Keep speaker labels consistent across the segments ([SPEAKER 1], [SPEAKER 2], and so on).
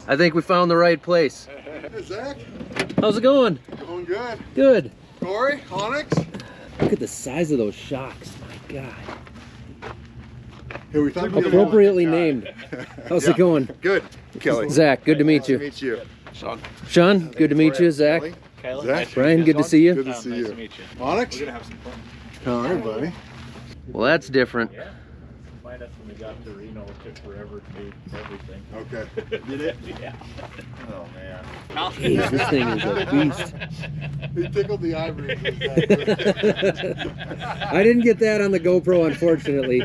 [SPEAKER 1] I think we found the right place.
[SPEAKER 2] Hey, Zach.
[SPEAKER 1] How's it going?
[SPEAKER 2] Going good.
[SPEAKER 1] Good.
[SPEAKER 2] Corey, Onyx.
[SPEAKER 1] Look at the size of those shocks. My God.
[SPEAKER 2] Here we talked
[SPEAKER 1] Appropriately named. How's it going?
[SPEAKER 2] Good. Kelly.
[SPEAKER 1] Zach, good to meet you.
[SPEAKER 2] Nice to meet you.
[SPEAKER 3] Sean.
[SPEAKER 1] Sean, good to meet you. Zach.
[SPEAKER 3] Kayla.
[SPEAKER 2] Zach.
[SPEAKER 1] Brian, good to see you.
[SPEAKER 2] Good to see
[SPEAKER 3] Nice
[SPEAKER 2] you.
[SPEAKER 3] to meet you.
[SPEAKER 2] Onyx.
[SPEAKER 3] We're gonna have some fun.
[SPEAKER 2] All right, buddy.
[SPEAKER 1] Well, that's different.
[SPEAKER 3] Yeah. Find us when we got to Reno. It took forever to do everything.
[SPEAKER 2] Okay. Did it?
[SPEAKER 3] Yeah. Oh man.
[SPEAKER 1] Jeez, this thing is a beast.
[SPEAKER 2] He tickled the ivory.
[SPEAKER 1] I didn't get that on the GoPro, unfortunately.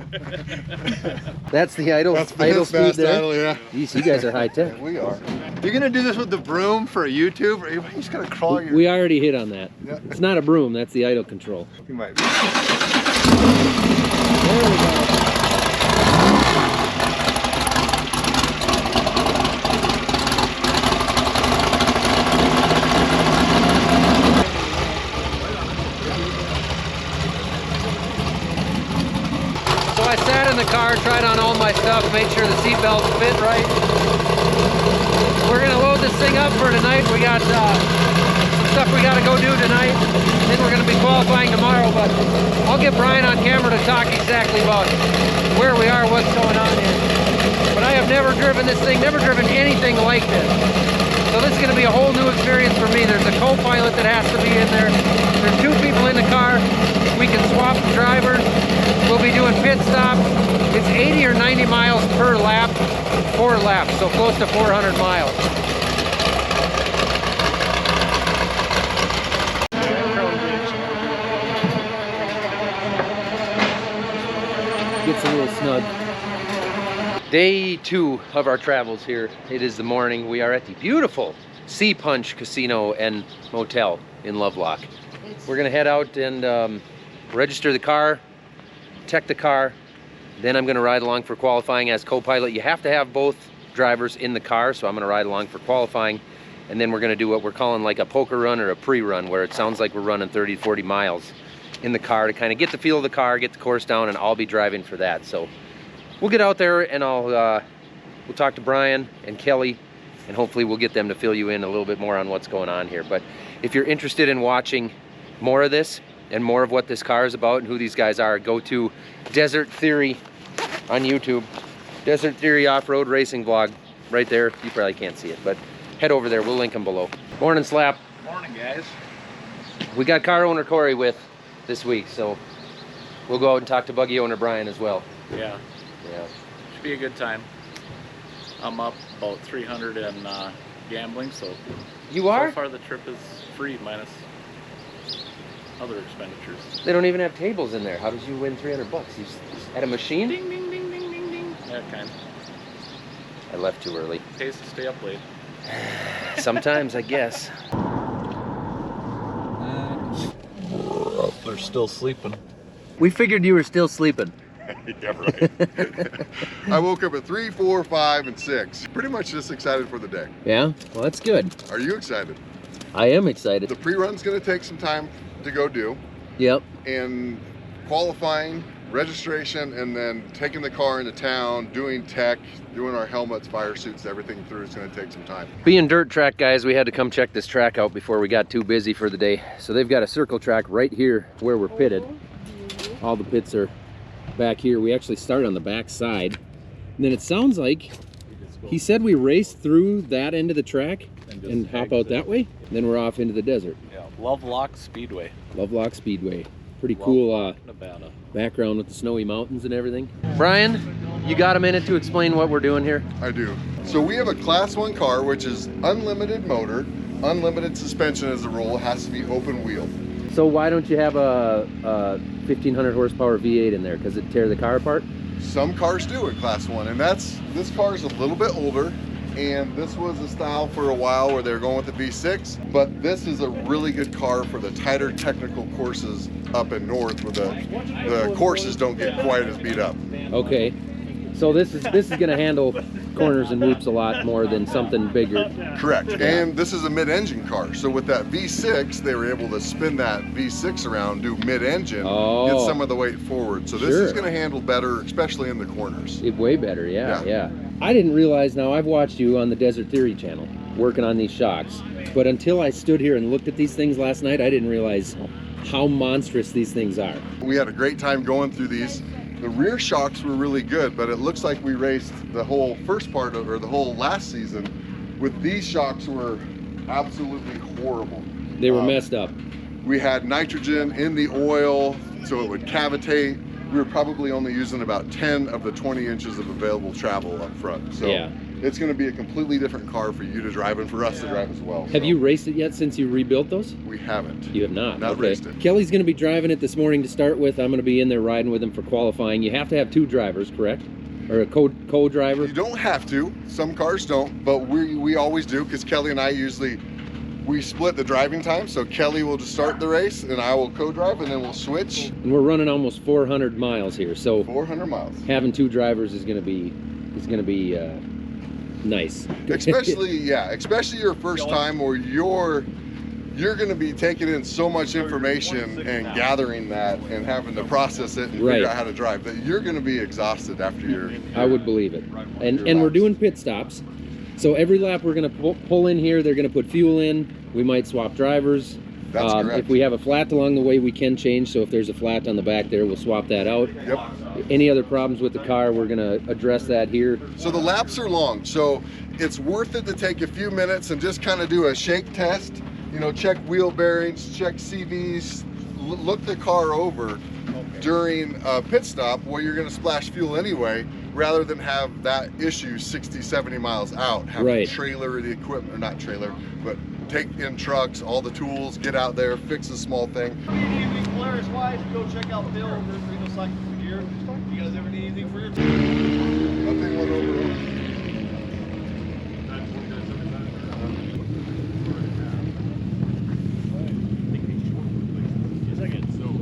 [SPEAKER 1] That's the idle
[SPEAKER 2] That's
[SPEAKER 1] speed
[SPEAKER 2] fast
[SPEAKER 1] there.
[SPEAKER 2] idle, yeah.
[SPEAKER 1] Jeez, you guys are high tech.
[SPEAKER 2] We are. You're gonna do this with the broom for a YouTube, or you're just gonna crawl your?
[SPEAKER 1] We already hit on that.
[SPEAKER 2] Yeah.
[SPEAKER 1] It's not a broom, that's the idle control.
[SPEAKER 2] You might be.
[SPEAKER 1] There we go. So I sat in the car, tried on all my stuff, made sure the seat belts fit right. We're gonna load this thing up for tonight. We got some stuff we gotta go do tonight. Then we're gonna be qualifying tomorrow, but I'll get Brian on camera to talk exactly about where we are, what's going on here. But I have never driven this thing, never driven anything like this. So this is gonna be a whole new experience for me. There's a co-pilot that has to be in there. There's two people in the car. We can swap the drivers. We'll be doing pit stops. It's 80 or 90 miles per lap, 4 laps, so close to 400 miles. Gets a little snug. Day 2 of our travels here. It is the morning. We are at the beautiful Sea Punch Casino and Motel in Lovelock. We're gonna head out and register the car, tech the car, then I'm gonna ride along for qualifying as co-pilot. You have to have both drivers in the car, so I'm gonna ride along for qualifying, and then we're gonna do what we're calling like a poker run or a pre-run, where it sounds like we're running 30 to 40 miles in the car to kind of get the feel of the car, get the course down, and I'll be driving for that. So we'll get out there and we'll talk to Brian and Kelly, and hopefully we'll get them to fill you in a little bit more on what's going on here. But if you're interested in watching more of this and more of what this car is about and who these guys are, go to Desert Theory on YouTube. Desert Theory off-road racing vlog right there. You probably can't see it, but head over there. We'll link them below. Morning, Slap.
[SPEAKER 3] Morning, guys.
[SPEAKER 1] We got car owner Corey with this week, so we'll go out and talk to Buggy owner Brian as well.
[SPEAKER 3] Yeah.
[SPEAKER 1] Yeah.
[SPEAKER 3] Should be a good time. I'm up about 300 in gambling, so
[SPEAKER 1] You are?
[SPEAKER 3] so far the trip is free minus other expenditures.
[SPEAKER 1] They don't even have tables in there. How did you win 300 bucks? You at a machine?
[SPEAKER 3] Ding, ding, ding, ding, ding, ding. That kind.
[SPEAKER 1] I left too early.
[SPEAKER 3] Pays to stay up late.
[SPEAKER 1] Sometimes, I guess.
[SPEAKER 3] They're still sleeping.
[SPEAKER 1] We figured you were still sleeping.
[SPEAKER 2] Yeah, right. I woke up at 3, 4, 5, and 6. Pretty much just excited for the day.
[SPEAKER 1] Yeah? Well, that's good.
[SPEAKER 2] Are you excited?
[SPEAKER 1] I am excited.
[SPEAKER 2] The pre-run's gonna take some time to go do.
[SPEAKER 1] Yep.
[SPEAKER 2] And qualifying, registration, and then taking the car into town, doing tech, doing our helmets, fire suits, everything through is gonna take some time.
[SPEAKER 1] Being dirt track guys, we had to come check this track out before we got too busy for the day. So they've got a circle track right here where we're pitted. All the pits are back here. We actually start on the back side. And then it sounds like he said we race through that end of the track and hop out that way. Then we're off into the desert.
[SPEAKER 3] Yeah, Lovelock Speedway.
[SPEAKER 1] Lovelock Speedway. Pretty cool
[SPEAKER 3] Nevada.
[SPEAKER 1] background with the snowy mountains and everything. Brian, you got a minute to explain what we're doing here?
[SPEAKER 2] I do. So we have a class 1 car, which is unlimited motor, unlimited suspension as a rule, has to be open wheel.
[SPEAKER 1] So why don't you have a 1500 horsepower V8 in there? Because it tear the car apart?
[SPEAKER 2] Some cars do at class 1, and this car is a little bit older, and this was a style for a while where they're going with the V6, but this is a really good car for the tighter technical courses up in north where the courses don't get quite as beat up.
[SPEAKER 1] Okay. So this is going to handle corners and whoops a lot more than something bigger.
[SPEAKER 2] Correct. And this is a mid-engine car. So with that V6, they were able to spin that V6 around, do mid-engine, get some of the weight forward. So this is going to handle better, especially in the corners.
[SPEAKER 1] Way better, yeah. I didn't realize, now I've watched you on the Desert Theory channel working on these shocks, but until I stood here and looked at these things last night, I didn't realize how monstrous these things are.
[SPEAKER 2] We had a great time going through these. The rear shocks were really good, but it looks like we raced the whole first part of, or the whole last season with these shocks were absolutely horrible.
[SPEAKER 1] They were messed up.
[SPEAKER 2] We had nitrogen in the oil, so it would cavitate. We were probably only using about 10 of the 20 inches of available travel up front. So
[SPEAKER 1] Yeah.
[SPEAKER 2] it's going to be a completely different car for you to drive and for us to drive as well.
[SPEAKER 1] Have you raced it yet since you rebuilt those?
[SPEAKER 2] We haven't.
[SPEAKER 1] You have not?
[SPEAKER 2] Not
[SPEAKER 1] Okay.
[SPEAKER 2] raced it.
[SPEAKER 1] Kelly's going to be driving it this morning to start with. I'm going to be in there riding with him for qualifying. You have to have 2 drivers, correct? Or a co-driver?
[SPEAKER 2] You don't have to. Some cars don't, but we always do, because Kelly and I usually, we split the driving time. So Kelly will just start the race and I will co-drive, and then we'll switch.
[SPEAKER 1] And we're running almost 400 miles here, so
[SPEAKER 2] 400 miles.
[SPEAKER 1] having 2 drivers is going to be nice.
[SPEAKER 2] Especially, yeah, especially your first time, where you're going to be taking in so much information and gathering that and having to process it and figure out how to drive, that you're going to be exhausted after your
[SPEAKER 1] I would believe it. And we're doing pit stops. So every lap we're going to pull in here, they're going to put fuel in. We might swap drivers.
[SPEAKER 2] That's correct.
[SPEAKER 1] If we have a flat along the way, we can change. So if there's a flat on the back there, we'll swap that out.
[SPEAKER 2] Yep.
[SPEAKER 1] Any other problems with the car, we're going to address that here.
[SPEAKER 2] So the laps are long, so it's worth it to take a few minutes and just kind of do a shake test. You know, check wheel bearings, check CVs, look the car over during a pit stop where you're going to splash fuel anyway, rather than have that issue 60, 70 miles out. Have to trailer the equipment, or not trailer, but take in trucks, all the tools, get out there, fix a small thing.
[SPEAKER 4] Polaris wise, go check out Bill over at Reno Cycle for Gear. You guys ever need anything for your team?
[SPEAKER 2] Nothing went over.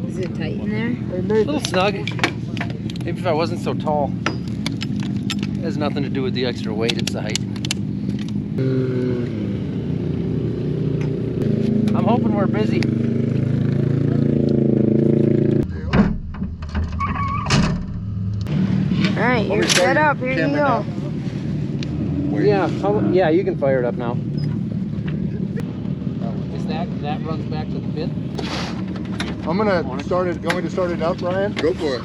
[SPEAKER 5] Is it tight in there?
[SPEAKER 1] A little snug. Maybe if I wasn't so tall. It has nothing to do with the extra weight, it's the height. I'm hoping we're busy.
[SPEAKER 5] Alright, you're set up. Here you go.
[SPEAKER 1] Yeah, you can fire it up now. Is that runs back to the pit?
[SPEAKER 4] I'm gonna start it. Going to start it up, Ryan?
[SPEAKER 2] Go for it.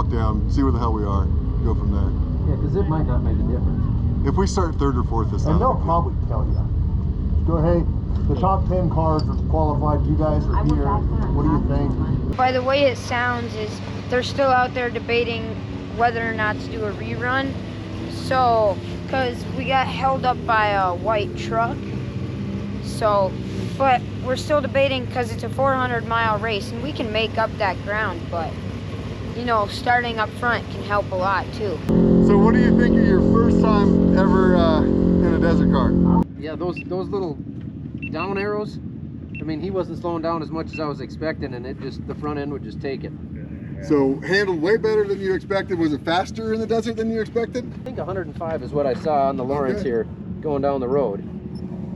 [SPEAKER 2] Down, see where the hell we are, go from there.
[SPEAKER 1] Yeah, because it might not make a difference.
[SPEAKER 2] If we start 3rd or 4th, it's
[SPEAKER 4] And
[SPEAKER 2] not.
[SPEAKER 4] they'll probably tell you. Go, hey, the top 10 cars are qualified. You guys are here. What do you think?
[SPEAKER 5] By the way it sounds is they're still out there debating whether or not to do a rerun. So, because we got held up by a white truck. So, but we're still debating because it's a 400-mile race and we can make up that ground, but you know, starting up front can help a lot too.
[SPEAKER 2] So what do you think of your first time ever in a desert car?
[SPEAKER 1] Yeah, those little down arrows, I mean, he wasn't slowing down as much as I was expecting, and it just, the front end would just take it.
[SPEAKER 2] So handled way better than you expected. Was it faster in the desert than you expected?
[SPEAKER 1] I think 105 is what I saw on the Lawrence here going down the road.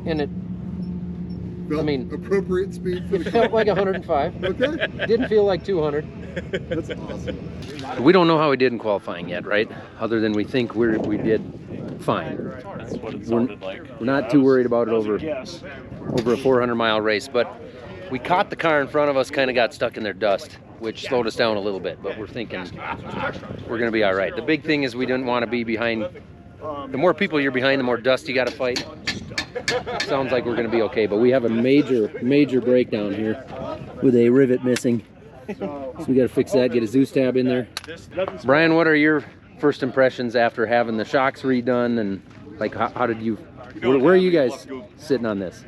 [SPEAKER 1] And it,
[SPEAKER 2] Felt
[SPEAKER 1] I mean,
[SPEAKER 2] appropriate speed for the
[SPEAKER 1] felt
[SPEAKER 2] car.
[SPEAKER 1] like 105.
[SPEAKER 2] Okay.
[SPEAKER 1] Didn't feel like 200.
[SPEAKER 2] That's awesome.
[SPEAKER 1] We don't know how we did in qualifying yet, right? Other than we think we did fine.
[SPEAKER 3] That's what it sounded like.
[SPEAKER 1] We're not too worried about it over a 400-mile race, but we caught the car in front of us, kind of got stuck in their dust, which slowed us down a little bit, but we're thinking we're going to be all right. The big thing is we didn't want to be behind. The more people you're behind, the more dust you got to fight. Sounds like we're going to be okay, but we have a major breakdown here with a rivet missing. So we got to fix that, get a Zeus tab in there. Brian, what are your first impressions after having the shocks redone, and like how did you, where are you guys sitting on this?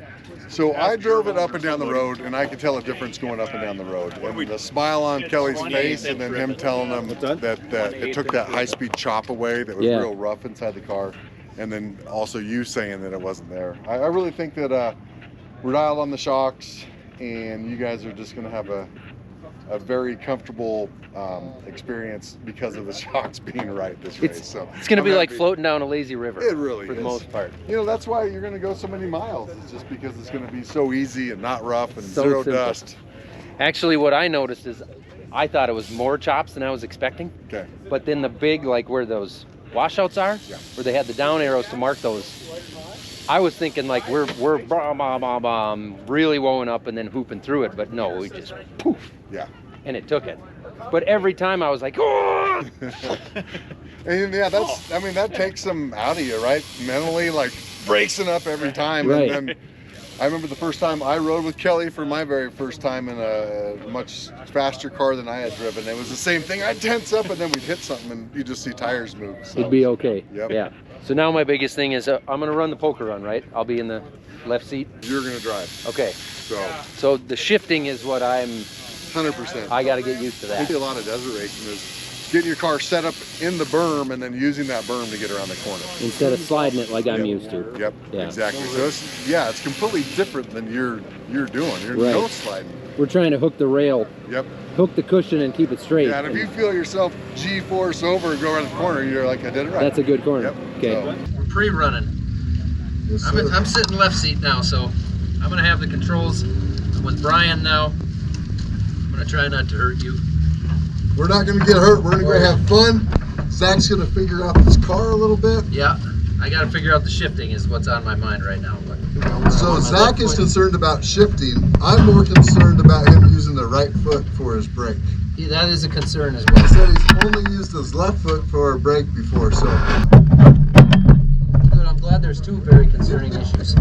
[SPEAKER 2] So I drove it up and down the road, and I could tell a difference going up and down the road. And the smile on Kelly's face, and then him telling them that it took that high-speed chop away that was real rough inside the car, and then also you saying that it wasn't there. I really think that we're dialed on the shocks, and you guys are just going to have a very comfortable experience because of the shocks being right this race. So
[SPEAKER 1] it's going to be like floating down a lazy river.
[SPEAKER 2] It really
[SPEAKER 1] for
[SPEAKER 2] is.
[SPEAKER 1] the most part.
[SPEAKER 2] You know, that's why you're going to go so many miles. It's just because it's going to be so easy and not rough and
[SPEAKER 1] So
[SPEAKER 2] zero
[SPEAKER 1] simple.
[SPEAKER 2] dust.
[SPEAKER 1] Actually, what I noticed is I thought it was more chops than I was expecting.
[SPEAKER 2] Okay.
[SPEAKER 1] But then the big, like where those washouts are, where they had the down arrows to mark those, I was thinking like we're really woeing up and then hooping through it, but no, we just poof.
[SPEAKER 2] Yeah.
[SPEAKER 1] And it took it. But every time I was like, oh!
[SPEAKER 2] And yeah, that's, I mean, that takes some out of you, right? Mentally, like bracing up every time.
[SPEAKER 1] Right.
[SPEAKER 2] And then I remember the first time I rode with Kelly for my very first time in a much faster car than I had driven. It was the same thing. I'd tense up and then we'd hit something and you just see tires move. So.
[SPEAKER 1] It'd be okay.
[SPEAKER 2] Yep.
[SPEAKER 1] Yeah. So now my biggest thing is I'm going to run the poker run, right? I'll be in the left seat.
[SPEAKER 2] You're going to drive.
[SPEAKER 1] Okay. So the shifting is what
[SPEAKER 2] 100%.
[SPEAKER 1] I got to get used to
[SPEAKER 2] I think
[SPEAKER 1] that.
[SPEAKER 2] a lot of desert racing is getting your car set up in the berm and then using that berm to get around the corner.
[SPEAKER 1] Instead of sliding it like I'm used to.
[SPEAKER 2] Yep,
[SPEAKER 1] Yeah.
[SPEAKER 2] exactly. So it's completely different than you're doing. You're
[SPEAKER 1] Right.
[SPEAKER 2] no sliding.
[SPEAKER 1] We're trying to hook the rail,
[SPEAKER 2] Yep.
[SPEAKER 1] hook the cushion and keep it straight.
[SPEAKER 2] Yeah, and if you feel yourself G-force over and go around the corner, you're like, I did it right.
[SPEAKER 1] That's a good corner.
[SPEAKER 2] Yep.
[SPEAKER 1] Okay.
[SPEAKER 2] So-
[SPEAKER 1] We're pre-running. I'm sitting left seat now, so I'm gonna have the controls. I'm with Brian now. I'm gonna try not to hurt you.
[SPEAKER 2] We're not going to get hurt. We're going to go have fun. Zach's going to figure out this car a little bit.
[SPEAKER 1] Yeah, I gotta figure out the shifting is what's on my mind right now. But
[SPEAKER 2] So Zach is concerned about shifting. I'm more concerned about him using the right foot for his brake.
[SPEAKER 1] yeah, that is a concern as
[SPEAKER 2] He
[SPEAKER 1] well.
[SPEAKER 2] said he's only used his left foot for a brake before, so.
[SPEAKER 1] Good, I'm glad there's two very concerning issues.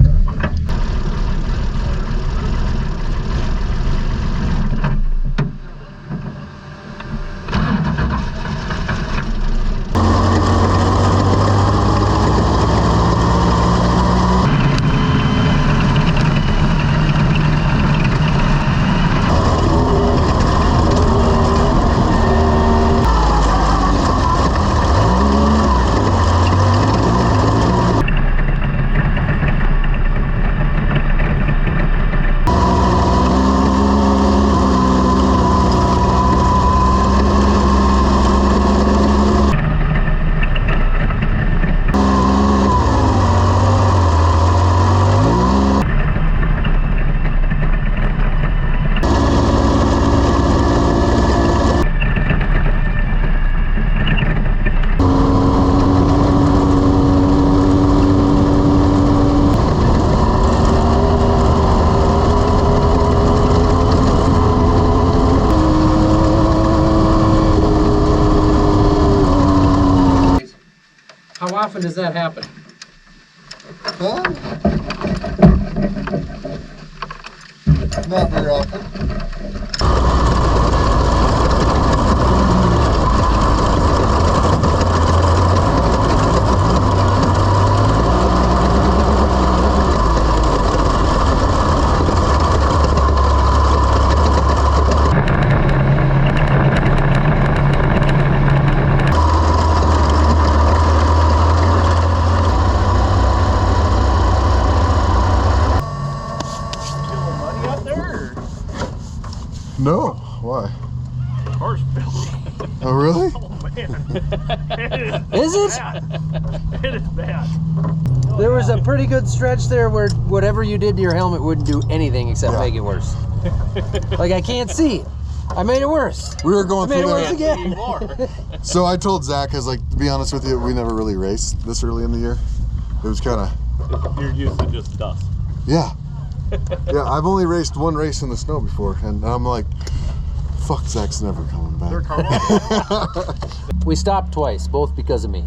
[SPEAKER 1] How often does that happen?
[SPEAKER 2] Huh? Not very often. No, why?
[SPEAKER 3] car's filthy.
[SPEAKER 2] Oh, really?
[SPEAKER 3] Oh man.
[SPEAKER 1] Is it?
[SPEAKER 3] Bad. It is bad.
[SPEAKER 1] There was a pretty good stretch there where whatever you did to your helmet wouldn't do anything except
[SPEAKER 2] Yeah.
[SPEAKER 1] make it worse. Like, I can't see. I made it worse.
[SPEAKER 2] We were going
[SPEAKER 1] I made
[SPEAKER 2] through
[SPEAKER 1] it worse
[SPEAKER 2] that.
[SPEAKER 1] again.
[SPEAKER 2] So I told Zach, I was like, to be honest with you, we never really raced this early in the year. It was kind of,
[SPEAKER 3] You're used to just dust.
[SPEAKER 2] yeah. Yeah, I've only raced one race in the snow before, and I'm like, fuck, Zach's never coming back.
[SPEAKER 1] We stopped twice, both because of me.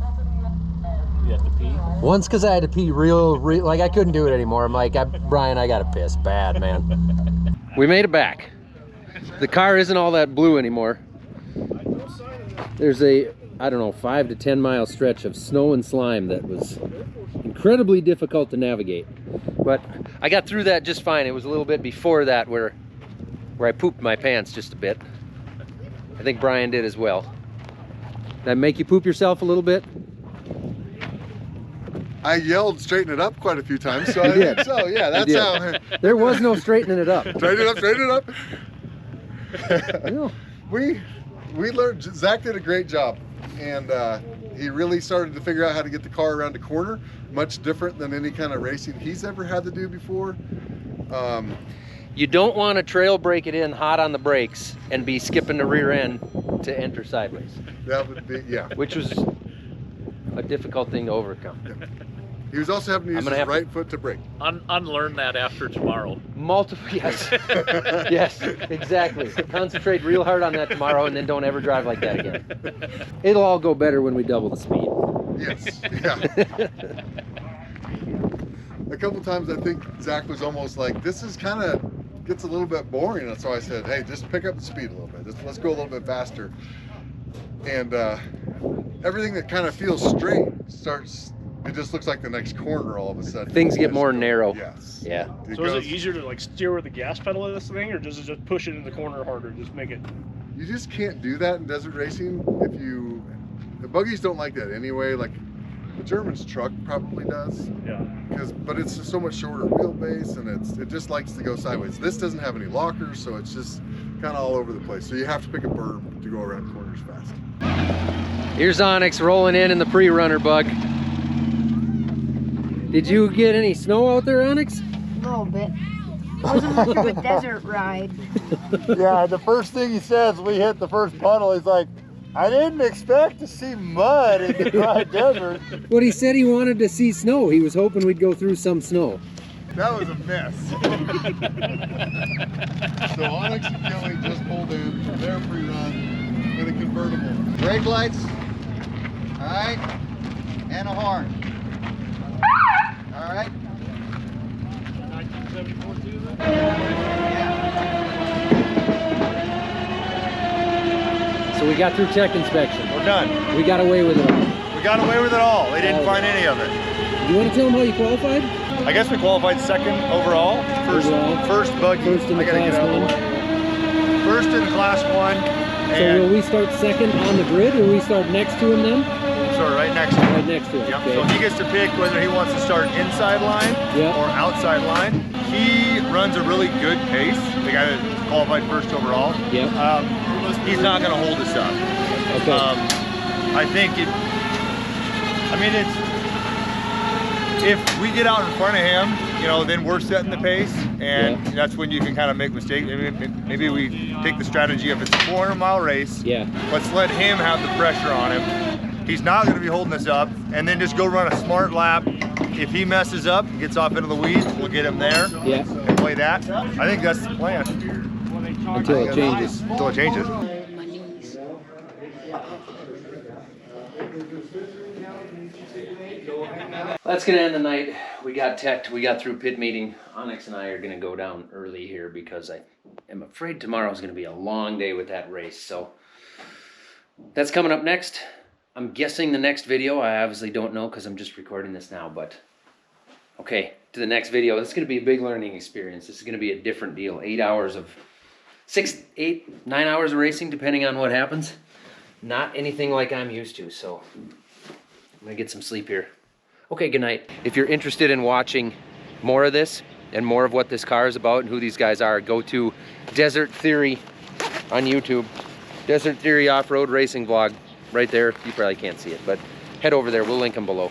[SPEAKER 3] You have to pee.
[SPEAKER 1] Once because I had to pee like I couldn't do it anymore. I'm like, Brian, I gotta piss bad, man. We made it back. The car isn't all that blue anymore. There's a, I don't know, 5 to 10 mile stretch of snow and slime that was incredibly difficult to navigate. But I got through that just fine. It was a little bit before that where I pooped my pants just a bit. I think Brian did as well. Did I make you poop yourself a little bit?
[SPEAKER 2] I yelled straighten it up quite a few times, so
[SPEAKER 1] You
[SPEAKER 2] I
[SPEAKER 1] did.
[SPEAKER 2] think so. Yeah, that's
[SPEAKER 1] did.
[SPEAKER 2] how.
[SPEAKER 1] There was no straightening it up.
[SPEAKER 2] Straighten it up, straighten it up.
[SPEAKER 1] No.
[SPEAKER 2] We learned, Zach did a great job, and he really started to figure out how to get the car around a corner, much different than any kind of racing he's ever had to do before.
[SPEAKER 1] You don't want to trail brake it in hot on the brakes and be skipping the rear end to enter sideways,
[SPEAKER 2] That would be, yeah.
[SPEAKER 1] which was a difficult thing to overcome.
[SPEAKER 2] He was also having to use
[SPEAKER 1] gonna
[SPEAKER 2] his
[SPEAKER 1] have to-
[SPEAKER 2] right foot to brake.
[SPEAKER 3] Unlearn that after tomorrow.
[SPEAKER 1] Multiple, yes. Yes, exactly. Concentrate real hard on that tomorrow and then don't ever drive like that again. It'll all go better when we double the speed.
[SPEAKER 2] Yes, yeah. A couple times I think Zach was almost like, this is kind of, gets a little bit boring. And so I said, hey, just pick up the speed a little bit. Let's go a little bit faster. And everything that kind of feels straight starts, it just looks like the next corner all of a sudden.
[SPEAKER 1] Things get more narrow.
[SPEAKER 2] Yes.
[SPEAKER 1] Yeah.
[SPEAKER 6] So is it easier to like steer with the gas pedal of this thing, or does it just push it in the corner harder? Just make it.
[SPEAKER 2] You just can't do that in desert racing. If you, the buggies don't like that anyway. Like the German's truck probably does.
[SPEAKER 6] Yeah.
[SPEAKER 2] But it's just so much shorter wheelbase, and it just likes to go sideways. This doesn't have any lockers, so it's just kind of all over the place. So you have to pick a berm to go around corners fast.
[SPEAKER 1] Here's Onyx rolling in the pre-runner, Bug. Did you get any snow out there, Onyx?
[SPEAKER 5] A little bit. Wasn't much of a desert ride.
[SPEAKER 4] Yeah, the first thing he says, we hit the first puddle, he's like, I didn't expect to see mud in the dry desert.
[SPEAKER 1] Well, he said he wanted to see snow. He was hoping we'd go through some snow.
[SPEAKER 4] That was a mess.
[SPEAKER 2] So Onyx and Kelly just pulled in for their pre-run in a convertible.
[SPEAKER 7] Brake lights, all right, and a horn. All right.
[SPEAKER 6] 1974 too, then?
[SPEAKER 1] So we got through tech inspection.
[SPEAKER 7] We're done.
[SPEAKER 1] We got away with it all.
[SPEAKER 7] We got away with it all. They didn't find any of it.
[SPEAKER 1] You want to tell them how you qualified?
[SPEAKER 7] I guess we qualified second overall. First buggy.
[SPEAKER 1] First in the
[SPEAKER 7] I gotta
[SPEAKER 1] class
[SPEAKER 7] get out of the
[SPEAKER 1] one.
[SPEAKER 7] way. First in class one.
[SPEAKER 1] So
[SPEAKER 7] And
[SPEAKER 1] will we start second on the grid, or we start next to him then?
[SPEAKER 7] sort of right next to him.
[SPEAKER 1] Right next to him.
[SPEAKER 7] Yep.
[SPEAKER 1] Okay.
[SPEAKER 7] So he gets to pick whether he wants to start inside line
[SPEAKER 1] Yep.
[SPEAKER 7] or outside line. He runs a really good pace. The guy that qualified first overall.
[SPEAKER 1] Yep.
[SPEAKER 7] He's not going to hold us up.
[SPEAKER 1] Okay.
[SPEAKER 7] I think it. I mean, if we get out in front of him, you know, then we're setting the pace, and
[SPEAKER 1] Yeah.
[SPEAKER 7] that's when you can kind of make mistakes. Maybe we take the strategy if it's a 400-mile race.
[SPEAKER 1] Yeah.
[SPEAKER 7] Let's let him have the pressure on him. He's not going to be holding us up, and then just go run a smart lap. If he messes up, gets off into the weeds, we'll get him there
[SPEAKER 1] Yeah.
[SPEAKER 7] and play that. I think that's the plan.
[SPEAKER 1] Until it changes.
[SPEAKER 7] Until it changes.
[SPEAKER 5] My knees.
[SPEAKER 1] That's gonna end the night. We got teched. We got through pit meeting. Onyx and I are gonna go down early here because I am afraid tomorrow's gonna be a long day with that race. So that's coming up next. I'm guessing the next video. I obviously don't know because I'm just recording this now. But okay, to the next video. This is gonna be a big learning experience. This is gonna be a different deal. 8 hours of 6, 8, 9 hours of racing, depending on what happens. Not anything like I'm used to. So I'm gonna get some sleep here. Okay, good night. If you're interested in watching more of this and more of what this car is about and who these guys are, go to Desert Theory on YouTube. Desert Theory off-road racing vlog right there. You probably can't see it, but head over there. We'll link them below.